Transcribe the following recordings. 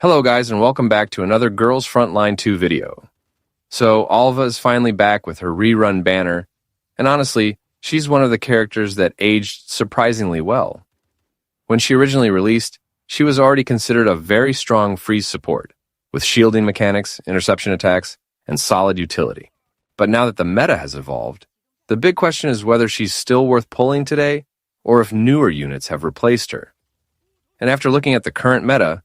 Hello guys and welcome back to another Girls Frontline 2 video. So Alva is finally back with her rerun banner, and honestly, she's one of the characters that aged surprisingly well. When she originally released, she was already considered a very strong freeze support, with shielding mechanics, interception attacks, and solid utility. But now that the meta has evolved, the big question is whether she's still worth pulling today, or if newer units have replaced her. And after looking at the current meta,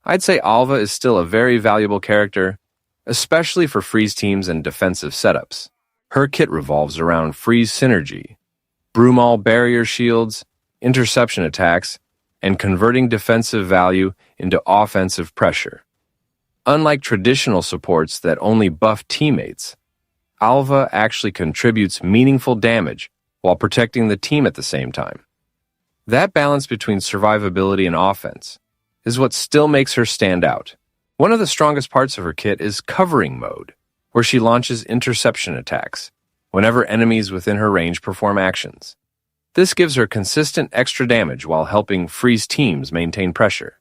I'd say Alva is still a very valuable character, especially for freeze teams and defensive setups. Her kit revolves around freeze synergy, Broomall barrier shields, interception attacks, and converting defensive value into offensive pressure. Unlike traditional supports that only buff teammates, Alva actually contributes meaningful damage while protecting the team at the same time. That balance between survivability and offense is what still makes her stand out. One of the strongest parts of her kit is covering mode, where she launches interception attacks whenever enemies within her range perform actions. This gives her consistent extra damage while helping freeze teams maintain pressure.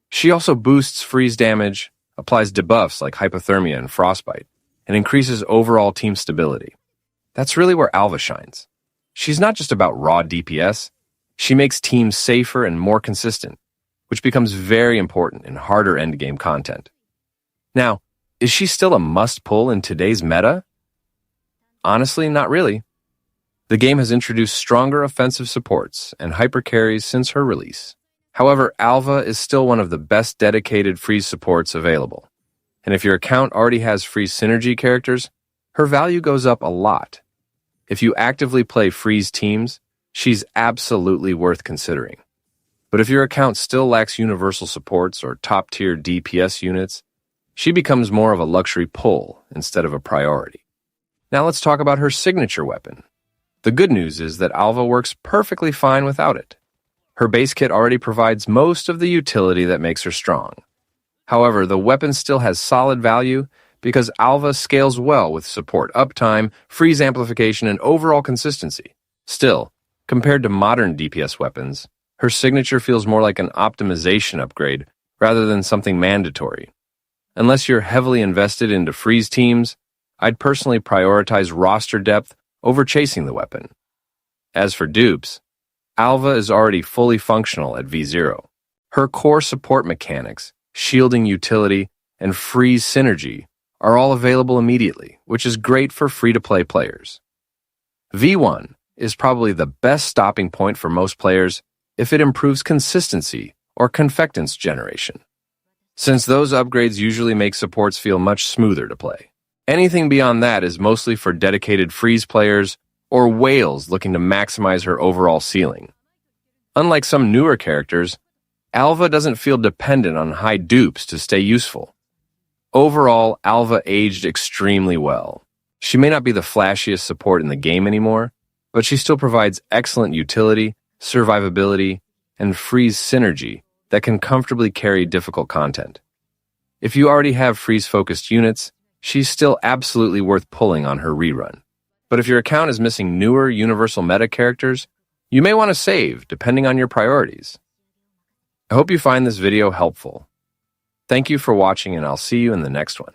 She also boosts freeze damage, applies debuffs like hypothermia and frostbite, and increases overall team stability. That's really where Alva shines. She's not just about raw DPS, she makes teams safer and more consistent, which becomes very important in harder endgame content. Now, is she still a must-pull in today's meta? Honestly, not really. The game has introduced stronger offensive supports and hyper carries since her release. However, Alva is still one of the best dedicated freeze supports available. And if your account already has freeze synergy characters, her value goes up a lot. If you actively play freeze teams, she's absolutely worth considering. But if your account still lacks universal supports or top-tier DPS units, she becomes more of a luxury pull instead of a priority. Now let's talk about her signature weapon. The good news is that Alva works perfectly fine without it. Her base kit already provides most of the utility that makes her strong. However, the weapon still has solid value because Alva scales well with support uptime, freeze amplification, and overall consistency. Still, compared to modern DPS weapons, her signature feels more like an optimization upgrade rather than something mandatory. Unless you're heavily invested into freeze teams, I'd personally prioritize roster depth over chasing the weapon. As for dupes, Alva is already fully functional at V0. Her core support mechanics, shielding utility, and freeze synergy are all available immediately, which is great for free-to-play players. V1 is probably the best stopping point for most players if it improves consistency or confectance generation, since those upgrades usually make supports feel much smoother to play. Anything beyond that is mostly for dedicated freeze players or whales looking to maximize her overall ceiling. Unlike some newer characters, Alva doesn't feel dependent on high dupes to stay useful. Overall, Alva aged extremely well. She may not be the flashiest support in the game anymore, but she still provides excellent utility, survivability, and freeze synergy that can comfortably carry difficult content. If you already have freeze-focused units, she's still absolutely worth pulling on her rerun. But if your account is missing newer universal meta characters, you may want to save, depending on your priorities. I hope you find this video helpful. Thank you for watching, and I'll see you in the next one.